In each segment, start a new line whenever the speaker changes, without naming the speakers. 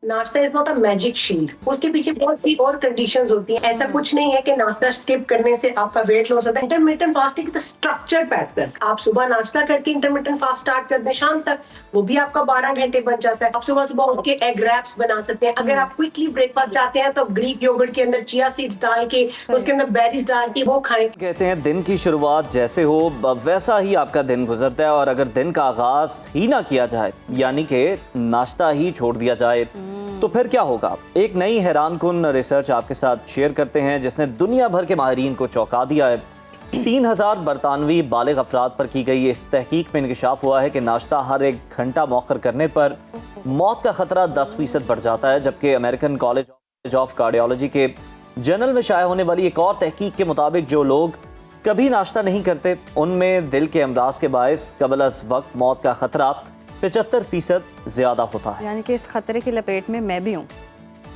नाश्ता is not a magic shield, उसके पीछे बहुत सी और कंडीशंस होती हैं। ऐसा कुछ नहीं है कि नाश्ता स्किप करने से आपका वेट लॉस होता है। Intermittent fasting is structure pattern. आप सुबह नाश्ता करके इंटरमिटेंट फास्ट स्टार्ट कर दें शाम तक, वो भी आपका 12 घंटे बन जाता है। आप सुबह सुबह उठ के एग रैप्स बना सकते हैं। अगर आप क्विकली ब्रेकफास्ट चाहते हैं तो ग्रीक योगर्ट के अंदर चिया सीड्स डाल के, उसके अंदर बेरीज डाल के वो खाएं।
कहते हैं दिन की शुरुआत जैसे हो वैसा ही आपका दिन गुजरता है, और अगर दिन का आगाज ही ना किया जाए यानी कि नाश्ता ही छोड़ दिया जाए तो फिर क्या होगा। एक नई हैरानकुन रिसर्च आपके साथ शेयर करते हैं जिसने दुनिया भर के माहिरीन को चौंका दिया है। 3000 बरतानवी बालिग अफराद पर की गई इस तहकीक में इंकशाफ हुआ है कि नाश्ता हर 1 घंटा मौखर करने पर मौत का खतरा 10% बढ़ जाता है। जबकि अमेरिकन कॉलेज ऑफ कार्डियोलॉजी के जर्नल में शाया होने वाली एक और तहकीक के मुताबिक जो लोग कभी नाश्ता नहीं करते उनमें दिल के अमराज के बायस कबल अज़ वक्त मौत का खतरा 75% ज्यादा होता है।
यानी कि इस खतरे की लपेट में मैं भी हूँ।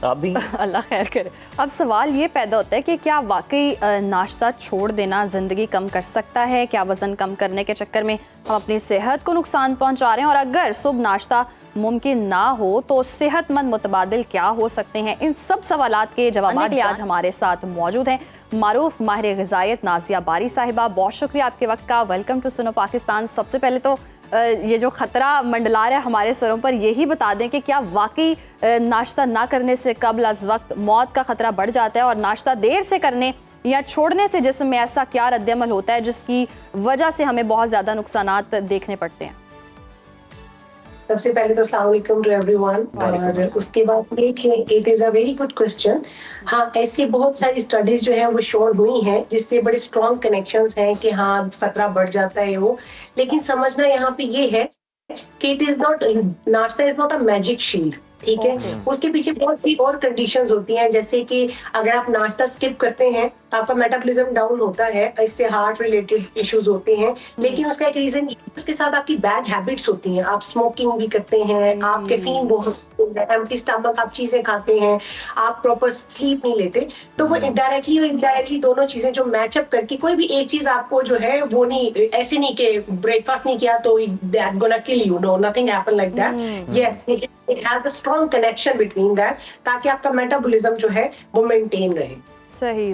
आप भी
अल्लाह खैर करे। अब सवाल ये पैदा होता है कि क्या वाकई नाश्ता छोड़ देना ज़िंदगी कम कर सकता है? क्या वज़न कम करने के चक्कर में हम अपनी सेहत को नुकसान पहुंचा रहे हैं? और अगर सुबह नाश्ता मुमकिन ना हो तो सेहतमंद मुतबादिल क्या हो सकते हैं? इन सब सवालात के जवाब के लिए आज हमारे साथ मौजूद हैं मारूफ माहिर ग़िज़ायत नाज़िया बारी साहिबा। बहुत शुक्रिया आपके वक्त का। वेलकम टू सुनो पाकिस्तान। सबसे पहले तो ये जो खतरा मंडला रहा है हमारे सरों पर, यही बता दें कि क्या वाकई नाश्ता ना करने से कबल अज़ वक्त मौत का खतरा बढ़ जाता है, और नाश्ता देर से करने या छोड़ने से जिस्म में ऐसा क्या रद्द-ए-अमल होता है जिसकी वजह से हमें बहुत ज़्यादा नुकसानात देखने पड़ते हैं?
सबसे पहले तो अस्सलाम वालेकुम टू एवरीवन, और उसके बाद it is a very good question. हाँ, ऐसी बहुत सारी स्टडीज जो है वो शोर हुई हैं जिससे बड़े स्ट्रॉन्ग कनेक्शंस हैं कि हाँ खतरा बढ़ जाता है वो। लेकिन समझना यहाँ पे ये है कि इट इज नॉट, नाश्ता is not a magic shield, ठीक है। उसके पीछे बहुत सी और कंडीशंस होती हैं, जैसे कि अगर आप नाश्ता स्किप करते हैं आपका मेटाबॉलिज्म डाउन होता है, इससे हार्ट रिलेटेड इश्यूज होते हैं। लेकिन उसका एक रीजन, उसके साथ आपकी बैड हैबिट्स होती हैं। आप स्मोकिंग भी करते हैं, आप कैफीन बहुत, एम्प्टी स्टमक आप चीजें खाते हैं, आप प्रॉपर स्लीप नहीं लेते, तो वो डायरेक्टली और इनडायरेक्टली दोनों चीजें जो मैचअप करके कोई भी एक चीज आपको जो है वो नहीं, ऐसे नहीं कि ब्रेकफास्ट नहीं किया तो that gonna kill you, no, nothing happen like that. Yes, it has the strong connection between that, ताकि आपका मेटाबॉलिज्म जो है वो मेंटेन रहे।
सही।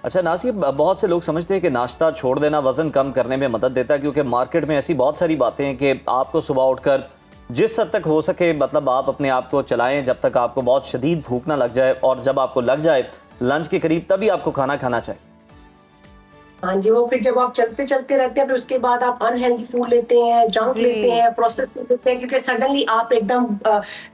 अच्छा नासिया, बहुत से लोग समझते हैं कि नाश्ता छोड़ देना वजन कम करने में मदद देता है, क्योंकि मार्केट में ऐसी बहुत सारी बातें हैं कि आपको सुबह उठकर जिस हद तक हो सके मतलब आप अपने आप को चलाएं जब तक आपको बहुत शदीद भूख ना लग जाए, और जब आपको लग जाए लंच के करीब तभी आपको खाना खाना चाहिए।
हाँ जी, वो फिर जब आप चलते चलते रहते हैं फिर उसके बाद आप अनहेल्दी फूड लेते हैं, जंक लेते हैं, प्रोसेस लेते हैं, क्योंकि सडनली आप एकदम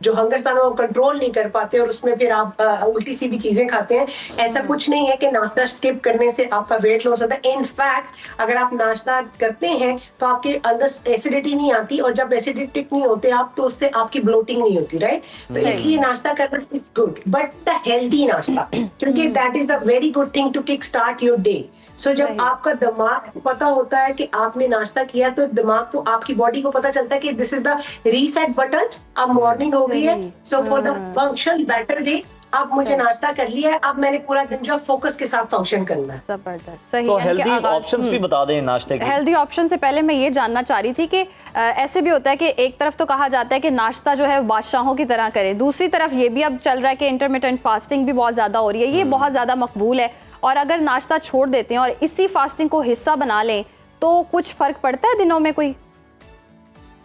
जो हंगर स्पैन वो कंट्रोल नहीं कर पाते और उसमें फिर आप उल्टी सीधी चीजें खाते हैं। ऐसा कुछ नहीं है कि नाश्ता स्किप करने से आपका वेट लॉस होता है। इनफैक्ट अगर आप नाश्ता करते हैं तो आपके अंदर एसिडिटी नहीं आती, और जब एसिडिटिक नहीं होते आप तो उससे आपकी ब्लोटिंग नहीं होती, राइट। तो इसलिए नाश्ता करना is good, but the healthy नाश्ता, क्योंकि that is a very good thing to kick start your day. So जब आपका दिमाग पता होता है कि आपने नाश्ता किया तो दिमाग को, आपकी बॉडी को पता चलता है कि this is the reset button, अब मॉर्निंग हो गई है। So for the function better day, अब मुझे नाश्ता कर लिया है, अब मैंने पूरा दिन जो फोकस के साथ फंक्शन करना है।
जबरदस्त। सही।
तो हेल्दी ऑप्शंस भी बता दें नाश्ते के।
हेल्दी ऑप्शन से पहले मैं ये जानना चाह रही थी कि ऐसे भी होता है कि एक तरफ तो कहा जाता है कि नाश्ता जो है बादशाहों की तरह करें, दूसरी तरफ ये भी अब चल रहा है कि इंटरमिटेंट फास्टिंग भी बहुत ज्यादा हो रही है, ये बहुत ज्यादा मकबूल है। और अगर नाश्ता छोड़ देते हैं और इसी फास्टिंग को हिस्सा बना लें तो कुछ फर्क पड़ता है दिनों में कोई?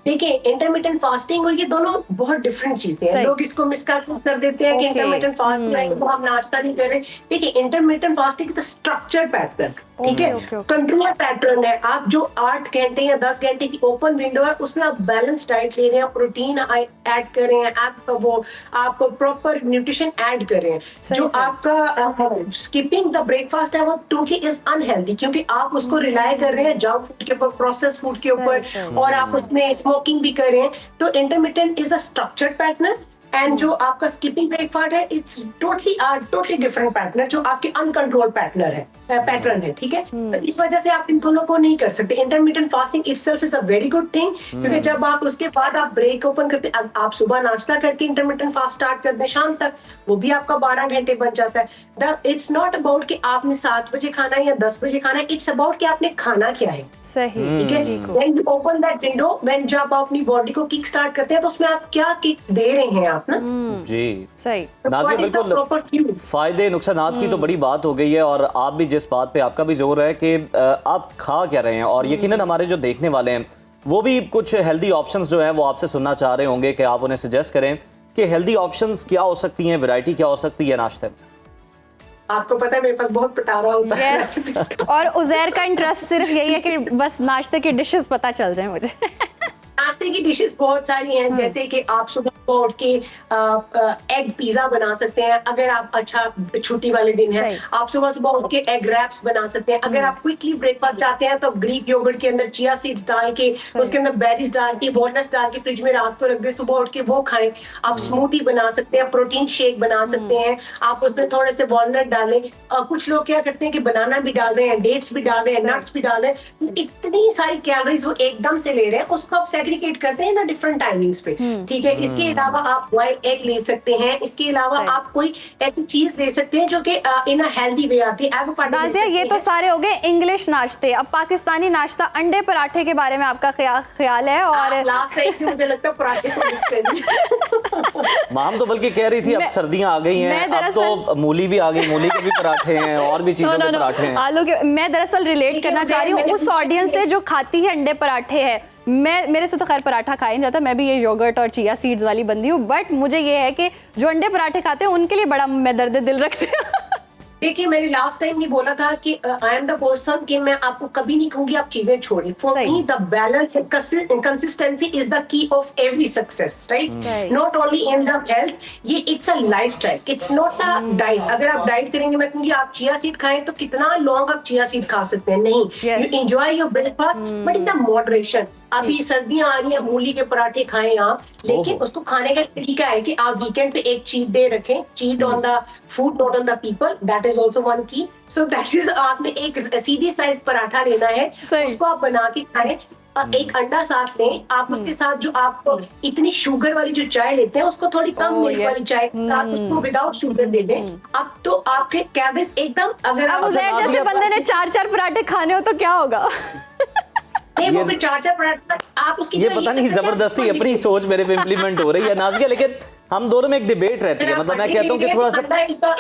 देखिए, इंटरमिटेंट फास्टिंग और ये दोनों बहुत डिफरेंट चीजें हैं। लोग इसको मिसकंसेप्ट कर देते हैं कि इंटरमिटेंट फास्टिंग है तो हम नाश्ता नहीं कर रहे। देखिए, intermittent fasting is the structure pattern, ठीक है, कंट्रोल पैटर्न है। आप जो 8 घंटे या 10 घंटे की ओपन विंडो है उसमें आप बैलेंस डाइट ले रहे हैं, प्रोटीन ऐड कर रहे हैं, आप प्रॉपर न्यूट्रिशन ऐड कर रहे हैं। जो आपका स्किपिंग द ब्रेकफास्ट है वो टोटली इज अनहेल्दी, क्योंकि आप उसको रिलाय कर रहे हैं जंक फूड के ऊपर, प्रोसेस फूड के ऊपर, और आप उसमें स्मोकिंग भी कर रहे हैं। तो intermittent is a structured pattern, and जो आपका स्किपिंग ब्रेकफास्ट है इट्स टोटली डिफरेंट पैटर्न, जो आपके अनकंट्रोल पैटर्न है, ठीक है। तो इस वजह से आप इन दोनों को नहीं कर सकते। Intermittent fasting itself is a very good thing, क्योंकि जब आप उसके बाद आप ब्रेक ओपन करते, आप सुबह नाश्ता करके इंटरमिटेंट फास्ट स्टार्ट कर दें शाम तक, वो भी आपका 12 घंटे बन जाता है। इट्स नॉट अबाउट कि आपने 7 बजे खाना है या 10 बजे खाना है, इट्स अबाउट कि आपने खाना क्या है।
सही,
ठीक है। When you open that window, when जब आप अपनी बॉडी को किक स्टार्ट करते हैं तो उसमें आप क्या किक दे रहे हैं, आप ना।
जी
सही।
तो
Nazia,
what is the proper
बिल्कुल
fuel?
फायदे नुकसानात की तो बड़ी बात हो गई है, और आप भी जिस बात पे आपका भी जोर है कि आप खा क्या रहे हैं, और यकीनन हमारे जो देखने वाले हैं वो भी कुछ हेल्दी ऑप्शंस जो हैं वो आपसे सुनना चाह रहे होंगे कि आप उन्हें सजेस्ट करें कि हेल्दी ऑप्शंस क्या हो सकती हैं, वैरायटी क्या हो सकती है नाश्ते में।
आपको पता है मेरे पास बहुत पिटारा होता है।
यस, और उजैर का इंटरेस्ट सिर्फ यही है कि बस नाश्ते की डिशेस पता चल जाए मुझे।
नाश्ते की डिशेस बहुत सारी हैं, जैसे कि आप सुबह को उठ के एग पिज्जा बना सकते हैं अगर आप अच्छा छुट्टी वाले दिन है।
सही।
आप सुबह सुबह उठ के एग रैप्स बना सकते हैं। अगर आप क्विकली ब्रेकफास्ट चाहते हैं तो ग्रीक योगर्ट के अंदर चिया सीड्स डाल के, उसके अंदर बेरीज डाल के, वॉलनट्स डाल के फ्रिज में रात को रख दे, सुबह उठ के वो खाएं। आप स्मूदी बना सकते हैं, प्रोटीन शेक बना सकते हैं, आप उसमें थोड़े से वॉलनट डालें। कुछ लोग क्या करते हैं कि बनाना भी डाल रहे हैं, डेट्स भी डाल रहे हैं, नट्स भी डाल रहे हैं, इतनी सारी कैलोरीज वो एकदम से ले रहे हैं, उसको आप सेग्रीगेट करते हैं ना डिफरेंट टाइमिंग्स पे। ठीक है, इसके अलावा आप बॉइल्ड एग ले सकते हैं, इसके अलावा आप कोई ऐसी चीज ले सकते हैं जो कि इन अ हेल्दी वे आती है। एवोकाडो ले
नाज़िया, ये
सकते
तो
हैं।
सारे हो गए इंग्लिश नाश्ते। अब पाकिस्तानी नाश्ता, अंडे पराठे के बारे में आपका ख्याल है? और
लास्ट टाइम से मुझे लगता है पराठे को मिस कर दिया।
माम तो बल्कि कह रही थी अब सर्दियां आ गई हैं, अब तो मूली भी आ गई, मूली के भी पराठे हैं और भी चीजों के पराठे हैं।
आलू के। मैं दरअसल रिलेट करना चाह रही हूँ उस ऑडियंस से जो खाती है अंडे पराठे है। मेरे से तो खैर पराठा खाया नहीं जाता, मैं भी ये योगर्ट और चिया सीड्स वाली बंदी हूँ, बट मुझे ये है कि जो अंडे पराठे खाते हैं उनके लिए बड़ा मैं दर्द दिल रखती हूँ।
देखिए, मैंने लास्ट टाइम ये बोला था कि आई एम द पर्सन कि मैं आपको कभी नहीं कहूंगी आप चीजें छोड़िए। फॉर
सही।
Me the balance and consistency is the key of every success, right? Not only in the health, ये it's a lifestyle, it's not a diet. अगर आप डाइट करेंगे, मैं कहूंगी आप चिया सीड खाएं तो कितना लॉन्ग आप चिया सीड खा सकते हैं? नहीं,
Yes.
You enjoy your breakfast but in the moderation. अभी सर्दियां आ रही हैं, मूली के पराठे खाएं आप, लेकिन उसको खाने का तरीका है कि आप वीकेंड पे एक चीट डे रखें। Cheat on the food, not on the people, that is also one key. So that is, आपने एक सीधी साइज पराठा लेना है, उसको आप बना के खाएं। एक अंडा साथ लें आप, उसके साथ जो आप इतनी शुगर वाली जो चाय लेते हैं उसको थोड़ी कम मिल्क वाली चाय के साथ उसको विदाउट शुगर दे दें। अब तो आपके कैलोरीज एकदम, अगर
अब
आप
उजैर जैसे बंदे ने 4-4 पराठे खाने हो तो क्या होगा?
नहीं, वो भी 4-4 पराठा आप उसकी
ये
जगह
पता नहीं
कर सकते हैं,
जबरदस्ती अपनी सोच मेरे पे इम्प्लीमेंट हो रही है नाज़िया, लेकिन हम दोनों में एक डिबेट रहती है। मतलब मैं कहता हूँ कि थोड़ा सा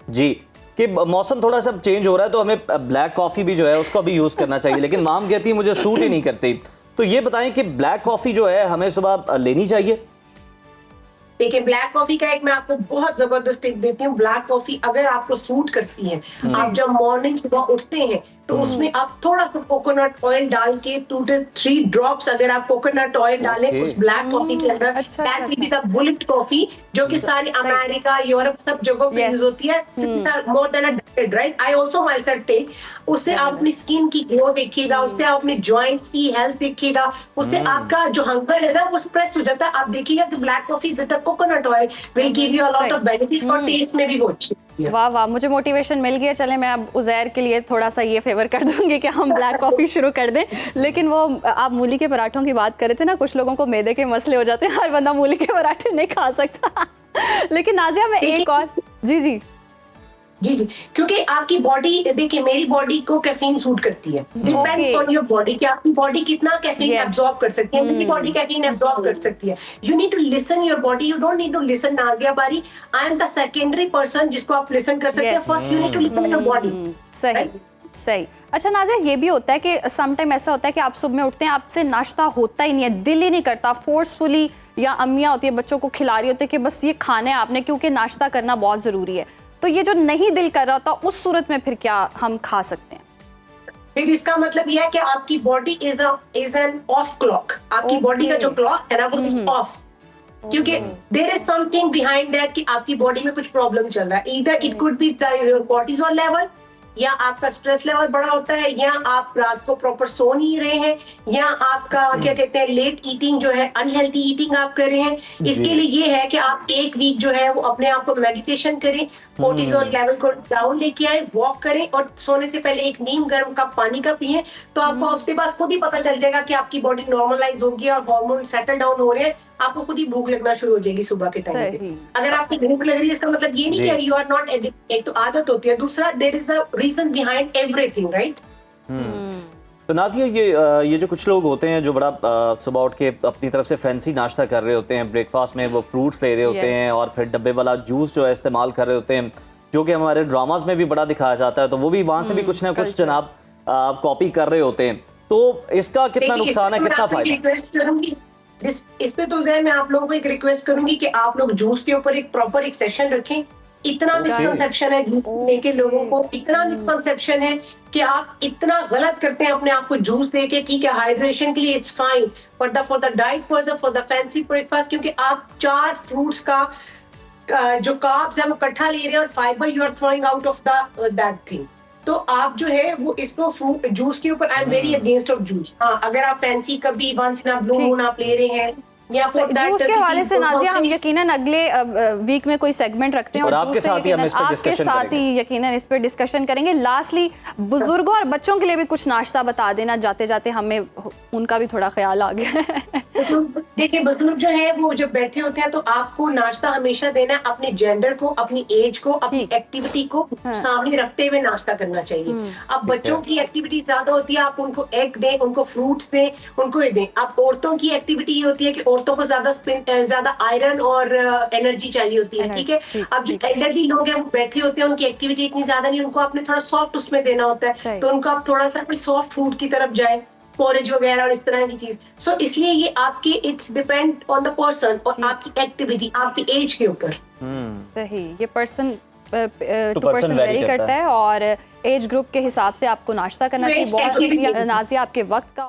जी कि मौसम थोड़ा सा चेंज हो रहा है तो हमें ब्लैक कॉफी भी जो है उसको भी यूज करना चाहिए, लेकिन माम कहती है मुझे सूट ही नहीं करती। तो ये बताएं कि ब्लैक कॉफी जो है हमें सुबह लेनी चाहिए?
देखिए, ब्लैक कॉफी का एक मैं आपको बहुत जबरदस्त टिप देती हूँ। ब्लैक कॉफी अगर आपको सूट करती है, आप जब मॉर्निंग सुबह उठते हैं तो उसमें आप थोड़ा सा कोकोनट ऑयल डाल के 2 to 3 ड्रॉप्स अगर आप कोकोनट ऑयल डालें उस ब्लैक कॉफी के अंदर, that will be the bullet coffee, जो कि सारी अमेरिका, यूरोप सब जगहों पे यूज होती है। More than a decade, right? I also myself take. उससे आप अपनी स्किन की ग्लो देखिएगा, उससे आप अपने जॉइंट्स की हेल्थ देखिएगा, उससे आपका जो हंगर है ना वो स्प्रेस हो जाता है। आप देखिएगा कि black coffee with the coconut oil will give you a lot of benefits, और टेस्ट में भी वो अच्छी है।
वाह वाह, मुझे मोटिवेशन मिल गया। चले, मैं अब उजैर के लिए थोड़ा सा ये फेवर कर दूंगी कि हम ब्लैक कॉफी शुरू कर दें। लेकिन वो आप मूली के पराठों की बात कर रहे थे ना, कुछ लोगों को मैदे के मसले हो जाते हैं, हर बंदा मूली के पराठे नहीं खा सकता। लेकिन नाज़िया, मैं एक और जी जी
जी जी, क्योंकि आपकी बॉडी, देखिए मेरी बॉडी को कैफीन सूट करती है। डिपेंड्स ऑन योर बॉडी कि आपकी बॉडी कितना कैफीन एब्जॉर्ब कर सकती है। मेरी बॉडी कैफीन एब्जॉर्ब कर सकती है। You need to listen your body, you don't need to listen Nazia Bari. I am the secondary person जिसको आप लिसन कर सकते हैं। First you need to listen your body.
सही सही। अच्छा नाज़िया, ये भी होता है कि सम टाइम ऐसा होता है कि आप सुबह में उठते हैं, आपसे नाश्ता होता ही नहीं है, दिल ही नहीं करता, फोर्सफुली, या अम्मियाँ होती है बच्चों को खिला रही होती है कि बस ये खाना है आपने, क्योंकि नाश्ता करना बहुत जरूरी है। तो ये जो नहीं दिल कर रहा होता, उस सूरत में फिर क्या हम खा सकते हैं?
फिर इसका मतलब यह है कि आपकी body is an off clock. आपकी बॉडी का जो क्लॉक है ना वो इज ऑफ, क्योंकि there is something behind that कि आपकी बॉडी में कुछ प्रॉब्लम चल रहा है। Either it could be the cortisol level, या आपका स्ट्रेस लेवल बड़ा होता है, या आप रात को प्रॉपर सो नहीं रहे हैं, या आपका क्या कहते हैं लेट ईटिंग जो है, अनहेल्दी ईटिंग आप कर रहे हैं। इसके लिए ये है कि आप एक वीक जो है वो अपने आप को मेडिटेशन करें, कोर्टिसोल लेवल को डाउन लेके आए, वॉक करें, और सोने से पहले एक नीम गर्म कप पानी का पिए। तो आपको उसके बाद खुद ही पता चल जाएगा कि आपकी बॉडी नॉर्मलाइज होगी और हार्मोन सेटल डाउन हो रहे हैं। आपको खुद ही भूख लगना शुरू हो जाएगी सुबह के टाइम पे। अगर आपकी भूख लग रही है, इसका मतलब ये नहीं कि यू आर नॉट एडिक्टेड। एक तो आदत होती है, दूसरा there is a reason behind everything, right?
तो नाज़िया ये जो कुछ लोग होते हैं जो बड़ा सुबह उठ के अपनी तरफ से फैंसी नाश्ता कर रहे होते हैं, ब्रेकफास्ट में वो फ्रूट्स ले रहे होते हैं और फिर डब्बे वाला जूस जो है इस्तेमाल कर रहे होते हैं, जो कि हमारे ड्रामाज में भी बड़ा दिखाया जाता है, तो वो भी वहाँ से भी कुछ ना कुछ जनाब कॉपी कर रहे होते हैं। तो इसका कितना नुकसान है, कितना फायदा?
इस पे तो जैन मैं आप लोगों को एक रिक्वेस्ट करूंगी कि आप लोग जूस के ऊपर एक प्रॉपर एक सेशन रखें। इतना मिसकंसेप्शन है जूस पीने के लोगों को, इतना मिसकंसेप्शन है कि आप इतना गलत करते हैं अपने आप को जूस देके। ठीक है, हाइड्रेशन के लिए it's fine, but for the diet person, for the fancy breakfast, क्योंकि आप 4 फ्रूट्स का जो कार्ब्स है वो इकट्ठा ले रहे हैं और fibre you are throwing out of that thing. तो आप जो है वो इसको फ्रूट जूस के ऊपर I am very against of juice. हाँ, अगर आप फैंसी कभी once in a blue moon आप ले रहे हैं या
जूस के हवाले से नाज़िया हम यकीनन अगले वीक में कोई सेगमेंट रखते हैं और
आपके साथ
ही यकीनन इस पर डिस्कशन करेंगे। लास्टली बुजुर्गों और बच्चों के लिए भी कुछ नाश्ता बता देना, जाते जाते हमें उनका भी थोड़ा ख्याल आ गया।
देखिए, बुजुर्ग जो है वो जब बैठे होते हैं तो आपको नाश्ता हमेशा देना है अपने जेंडर को, अपनी एज को, अपनी एक्टिविटी को सामने रखते हुए नाश्ता करना चाहिए। अब बच्चों की एक्टिविटी ज्यादा होती है, आप उनको एग दें, उनको फ्रूट्स दें, उनको ये दें। अब औरतों की एक्टिविटी ये होती है कि औरतों को ज्यादा आयरन और एनर्जी चाहिए होती है। ठीक है, अब जो एल्डरली लोग हैं वो बैठे होते हैं, उनकी एक्टिविटी इतनी ज्यादा नहीं, उनको आपने थोड़ा सॉफ्ट उसमें देना होता है, तो उनको आप थोड़ा सा कोई सॉफ्ट फूड की तरफ जाए, पोरेज वगैरह और इस तरह की चीज। सो इसलिए ये आपकी it's depend on the person और आपकी एक्टिविटी, आपकी एज के ऊपर।
सही, ये पर्सन टू पर्सन वेरी करता है और एज ग्रुप के हिसाब से आपको नाश्ता करना चाहिए। बहुत शुक्रिया नाज़िया आपके वक्त का।